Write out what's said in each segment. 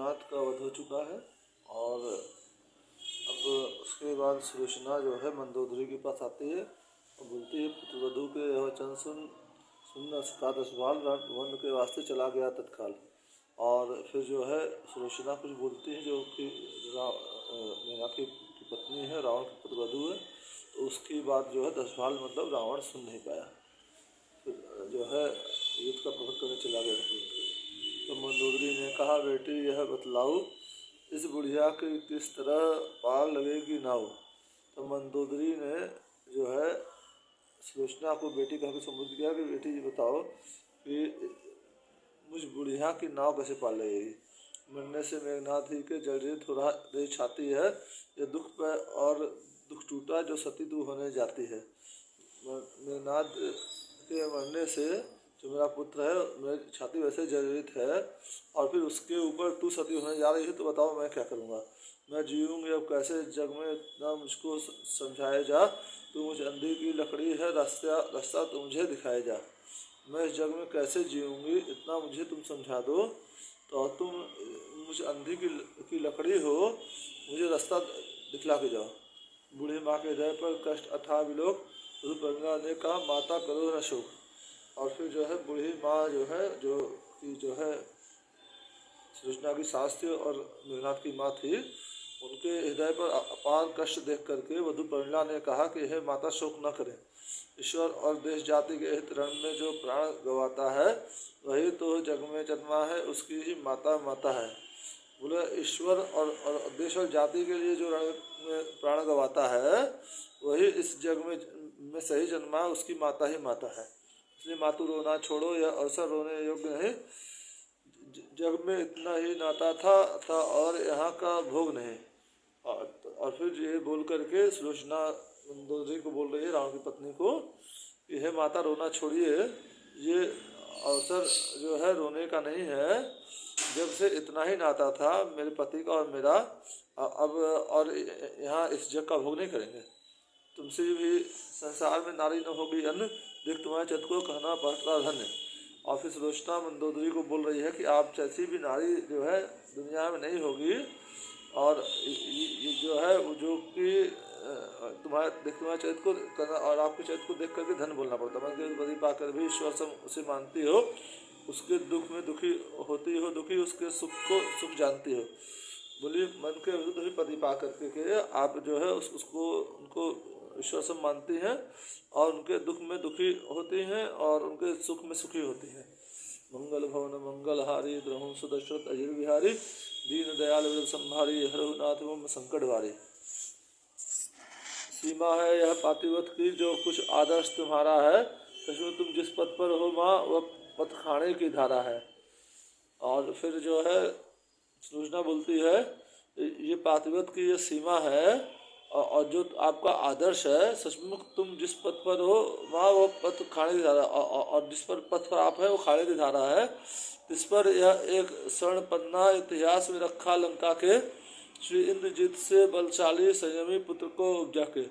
मेघनाद का वध हो चुका है। और अब उसके बाद सुलोचना जो है मंदोदरी के पास आती है और बोलती है, पुत्रवधू के यह वचन सुन उसका 10 बाल वन के वास्ते चला गया तत्काल। और फिर जो है सुलोचना कुछ बोलती है जो कि मेघनाद की पत्नी है, रावण की पुत्रवधू है, तो उसकी बात जो है 10 बाल मतलब रावण सुन नहीं पाया। फिर जो है युद्ध का प्रबंध करने चला गया था। तो मंदोदरी ने कहा, बेटी यह बतलाओ इस बुढ़िया की किस तरह पार लगेगी नाव। तो मंदोदरी ने जो है सुलोचना को बेटी कह के संबोधित किया कि बेटी ये बताओ कि मुझ बुढ़िया की नाव कैसे पार लगेगी। मरने से मेघनाद ही के जर्जरित हो रही छाती है, ये दुख पे और दुख टूटा जो सती तू होने जाती है। मेघनाद के मरने से जो मेरा पुत्र है, मेरी छाती वैसे जर्जरित है और फिर उसके ऊपर तू सती होने जा रही है, तो बताओ मैं क्या करूँगा। मैं जीऊँगी अब कैसे, जग में इतना मुझको समझाए जा। तू मुझ अंधी की लकड़ी है, रास्ता तो मुझे दिखाए जा। मैं इस जग में कैसे जीऊँगी, इतना मुझे तुम समझा दो। तो तुम मुझ अंधी की लकड़ी हो, मुझे रास्ता दिखला के जाओ। बूढ़ी माँ के हृदय पर कष्ट अथाह विलोक, रुद्रप्रंगा ने कहा, माता करो न शोक। और फिर जो है बूढ़ी माँ जो है सुलोचना की सास थी और मेघनाद की माँ थी, उनके हृदय पर अपार कष्ट देख करके वधुप्रंगा ने कहा कि हे माता, शोक न करें। ईश्वर और देश जाति के हित रण में जो प्राण गवाता है, वही तो जग में जन्मा है, उसकी ही माता माता है। बोले ईश्वर और देश और जाति के लिए जो रण में प्राण गवाता है, वही इस जग में सही जन्मा है, उसकी माता ही माता है। इसलिए मातु रोना छोड़ो, यह अवसर रोने योग्य नहीं। जग में इतना ही नाता था और यहाँ का भोग नहीं। और फिर ये बोल करके सुलोचना मंदोदरी को बोल रही है, रावण की पत्नी को, कि हे माता रोना छोड़िए, ये अवसर जो है रोने का नहीं है। जब से इतना ही नाता था मेरे पति का और मेरा, अब और यहाँ इस जग का भोग नहीं करेंगे। तुमसे भी संसार में नारी न होगी अन्न, देख तुम्हारे चत को कहना पड़ता धन्य। और फिर सुलोचना मंदोदरी को बोल रही है कि आप जैसी भी नारी जो है दुनिया में नहीं होगी। और ये जो है जो कि तुम्हारे चरित्र को करना और आपके चरित्र को देख करके धन बोलना पड़ता है। मैं बड़ी पाकर भी ईश्वर से उसे मानती हो, उसके दुख में दुखी होती हो, दुखी उसके सुख को सुख जानती हो। बोली मन के विरुद्ध भी पति पा करके के आप जो है उसको उनको ईश्वर से मानती हैं और उनके दुख में दुखी होती हैं और उनके सुख में सुखी होती हैं। मंगल भवन मंगल हारी, द्रहुं सुदशरथ अजिर बिहारी, दीन दयाल विरल संभारी, हरहुनाथ मम संकट वारी। सीमा है यह पातिव्रत की, जो कुछ आदर्श तुम्हारा है, कश्मीर तुम जिस पथ पर हो माँ, वह पथ खाने की धारा है। और फिर जो है सुलोचना बोलती है, ये पातिव्रत की ये सीमा है और जो आपका आदर्श है, सचमुच तुम जिस पथ पर हो वहाँ वो पथ खाने की धारा, और जिस पर पथ पर आप है वो खाने की धारा है। इस पर यह एक स्वर्ण पन्ना इतिहास में रखा लंका के श्री इंद्रजीत से बलशाली संयमी पुत्र को उपजा के।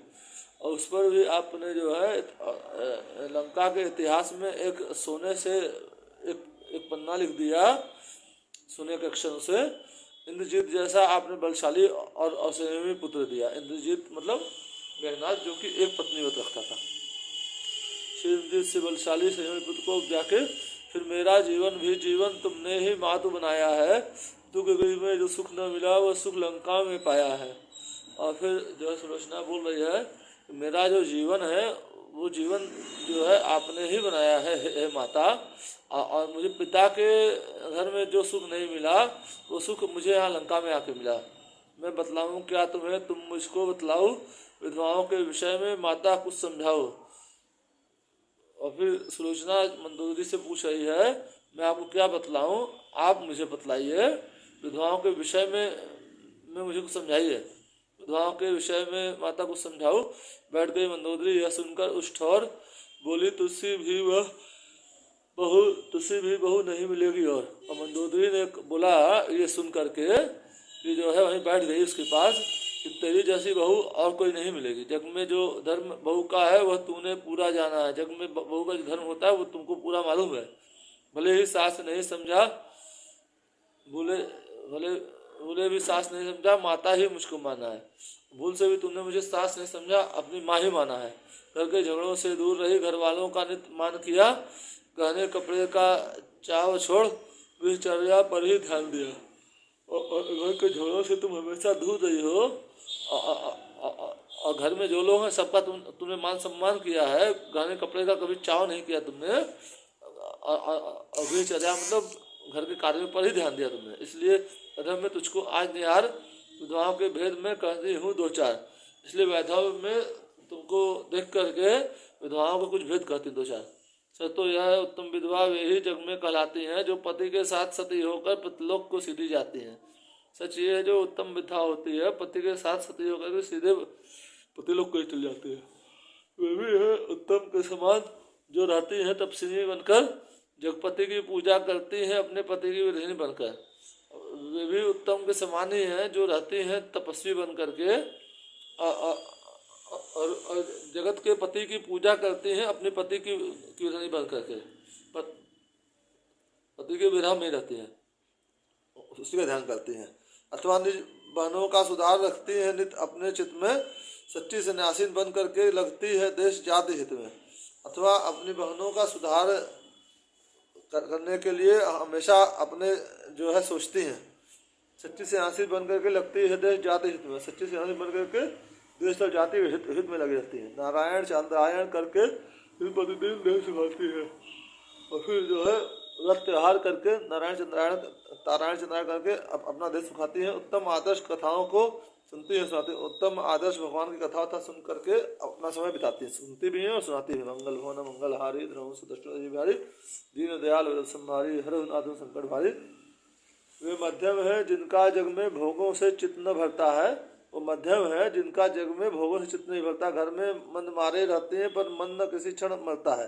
और उस पर भी आपने जो है लंका के इतिहास में एक सोने से एक पन्ना लिख दिया, सोने के अक्षरों से, इंद्रजीत जैसा आपने बलशाली और संयमी पुत्र दिया। इंद्रजीत मतलब मेघनाद, जो कि एक पत्नी व्रत रखता था। श्री इंद्रजीत से बलशाली संयमी पुत्र को उपजा के फिर मेरा जीवन भी जीवन तुमने ही मातु बनाया है, दुख गृह में जो सुख न मिला वो सुख लंका में पाया है। और फिर जो है सुलोचना बोल रही है, मेरा जो जीवन है वो जीवन जो है आपने ही बनाया है हे माता, और मुझे पिता के घर में जो सुख नहीं मिला वो सुख मुझे यहाँ लंका में आके मिला। मैं बतलाऊँ क्या तुम्हें, तुम मुझको बतलाओ, विधवाओं के विषय में माता कुछ समझाओ। और फिर सुलोचना मंदोदरी से पूछ रही है, मैं आपको क्या बतलाऊँ, आप मुझे बतलाइए, विधवाओं के विषय में मुझे कुछ समझाइए। विधवाओं के विषय में माता कुछ समझाओ। बैठ गई मंदोदरी, यह सुनकर उस ठौर बोली, तुझसे भी बहू नहीं मिलेगी। और मंदोदरी ने बोला ये सुन करके कि जो है वहीं बैठ गई उसके पास, कि तेरी जैसी बहू और कोई नहीं मिलेगी। जग में जो धर्म बहू का है वह तूने पूरा जाना है, जग में बहू का जो धर्म होता है वो तुमको पूरा मालूम है। भले ही सास नहीं समझा, बोले भले भूले भी सास नहीं समझा, माता ही मुझको माना है। भूल से भी तुमने मुझे सास नहीं समझा, अपनी माँ ही माना है। घर के झगड़ों से दूर रही, घर वालों का नित मान किया, गहने कपड़े का चाव छोड़ दिनचर्या पर ही ध्यान दिया। और घर के झगड़ों से तुम हमेशा दूर रही हो, और घर में जो लोग हैं सबका तुमने मान सम्मान किया है, गहने कपड़े का कभी चाव नहीं किया तुमने, और दिनचर्या मतलब घर के कार्यों पर ही ध्यान दिया तुमने। इसलिए अगर मैं तुझको आज निहार विधवाओं के भेद में कहती हूँ दो चार, इसलिए वैधव में तुमको देख करके विधवाओं को कुछ भेद कहती दो चार। सच तो यह है, उत्तम विधवा वे ही जग में कहलाती हैं जो पति के साथ सती होकर पतिलोक को सीधी जाती हैं। सच ये है, जो उत्तम विधवा होती है पति के साथ सती होकर के सीधे पतिलोक को चल जाती है। वे भी है उत्तम के समान जो रहती हैं तपस्विनी बनकर, जगपति की पूजा करती हैं अपने पति की विरहिणी बनकर। वे भी उत्तम के समान ही हैं जो रहती हैं तपस्वी बन करके, और जगत के पति की पूजा करती हैं अपने पति की विरहिणी बन करके, पति के विरह में रहती हैं, उसी का ध्यान करती हैं। अथवा निज बहनों का सुधार रखती है नित अपने चित्त में, सच्ची सन्यासीन बन करके लगती है देश जाति हित में। अथवा अपनी बहनों का सुधार करने के लिए हमेशा अपने जो है सोचती हैं, सच्ची सन्यासी बन करके लगती है देश जाति हित में, सच्ची सन्यासी बन करके देश और जाति हित में लगी रहती है। नारायण चंद्रायण करके फिर प्रतिदिन देह सिखाती है, और फिर जो है व्रत त्योहार करके नारायण चंद्रायण करके अपना देश सुखाती है। उत्तम आदर्श कथाओं को सुनती है सुनाती है, उत्तम आदर्श भगवान की कथा था सुन करके अपना समय बिताती है, सुनती भी है और सुनाती है। मंगल भवन मंगल हारी ध्रुव सुदर्शन बिहारी दीन दयाल संहारी हर नाथ संकट भारी। वे मध्यम है जिनका जग में भोगों से चित्त न भरता है, वो मध्यम है जिनका जग में भोगों से चित्त नहीं भरता। घर में मन मारे रहते हैं पर मन न किसी क्षण मरता है।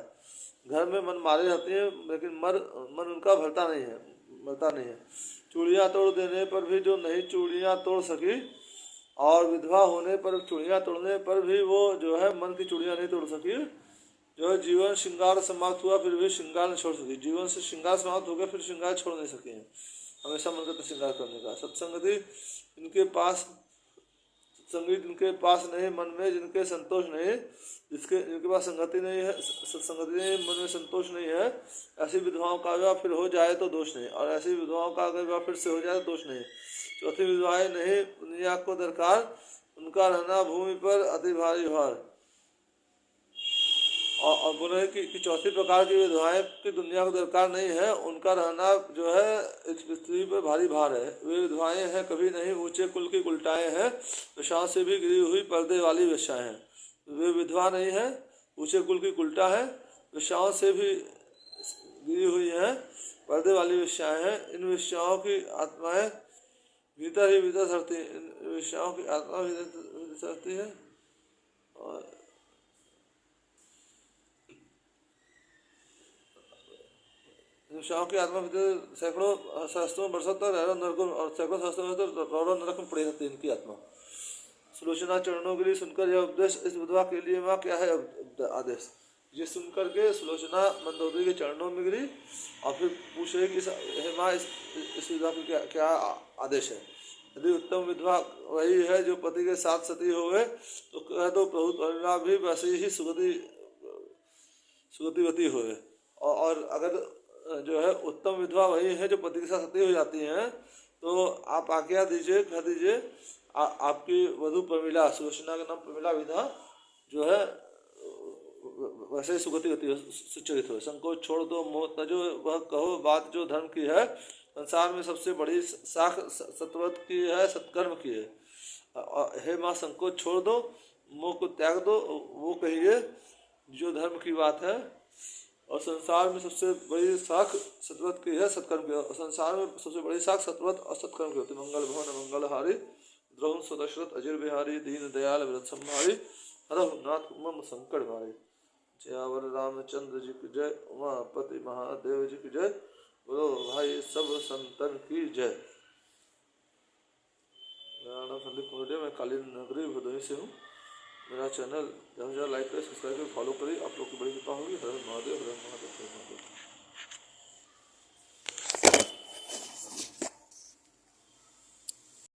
घर में मन मारे रहते हैं लेकिन मन उनका मरता नहीं है। चूड़ियाँ तोड़ देने पर भी जो नहीं चूड़ियाँ तोड़ सकी, और विधवा होने पर चूड़ियाँ तोड़ने पर भी वो जो है मन की चूड़ियाँ नहीं तोड़ सकी। जो है जीवन श्रृंगार समाप्त हुआ फिर भी श्रृंगार नहीं छोड़ सकी, जीवन से श्रृंगार समाप्त हो गया फिर श्रृंगार छोड़ नहीं सके हैं, हमेशा मन करते श्रृंगार करने का। सत्संगति इनके पास नहीं, मन में जिनके संतोष नहीं, जिनके पास संगति नहीं है, सत्संगति नहीं, मन में संतोष नहीं है, ऐसी विधवाओं का विवाह फिर हो जाए तो दोष नहीं, और ऐसी विधवाओं का अगर विवाह फिर से हो जाए तो दोष नहीं। चौथी विधवाएं नहीं दुनिया को दरकार, उनका रहना भूमि पर अति भारी भार। और बोले कि चौथी प्रकार की विधवाएं की दुनिया को दरकार नहीं है, उनका रहना जो है इस पृथ्वी पर भारी भार है। वे विधवाएं हैं कभी नहीं ऊंचे कुल की उल्टाएं हैं, विषाओं से भी गिरी हुई पर्दे वाली वेश्याएं हैं। वे विधवा नहीं है ऊंचे कुल की उल्टा है, विषाओं से भी गिरी हुई हैं पर्दे वाली वेश्याएं हैं। इन वेश्याओं की आत्माएं भीतर ही भीतर सरती है, इन वेश्याओं की आत्मा भीतर सरती है। और वेश्याओं की आत्मा भीतर सैकड़ों सहस्त्रों वर्षों तक नरकों और सैकड़ों सहस्त्रों तक रौरव नरक में पड़ी रहती है इनकी आत्मा। सुलोचना चरणों गिरी सुनकर यह उपदेश, इस विधवा के लिए माँ क्या है आदेश। ये सुनकर के सुलोचना मंदोदरी के चरणों में गिरी और फिर पूछ रही कि हे माँ इस विधवा की क्या आदेश है। यदि उत्तम विधवा वही है जो पति के साथ सती होवे तो कह दो प्रभु परिणा भी वैसे ही सुगतिवती होवे। और अगर जो है उत्तम विधवा वही है जो पति के साथ सती हो जाती हैं तो आप आज्ञा दीजिए, कह दीजिए आपकी वधु प्रमिला, सुलोचना का नाम प्रमिला विधा जो है वैसे ही सुगतिवती हो, सुचरित हो। संकोच छोड़ दो मोह तजो, वह कहो बात जो धर्म की है। संसार में सबसे बड़ी साख सत्व्रत की है, सत्कर्म की है। हे माँ संकोच छोड़ दो, मोह को त्याग दो, वो कहिए जो धर्म की बात है। और संसार में सबसे बड़ी साख सत्व्रत की है, सत्कर्म की है। और संसार में सबसे बड़ी साख सत्व्रत और सत्कर्म की होती है। मंगल भवन मंगल हारी द्रौण सुदशरथ अजिर बिहारी दीन दयाल व्रत संहारी हरहु नाथ मम संकट भारी। जयावर रामचंद्र जी की जय, उमापति महादेव जी की जय, बोलो भाई सब संतन की जय। मेरा नाम संदीप मोडिया, मैं कालीन नगरी भदोही से हूँ। मेरा चैनल ज़्यादा लाइक करें, सब्सक्राइब करें, फॉलो करें, आप लोग की बड़ी कृपा होगी। हर महादेव हर महादेव।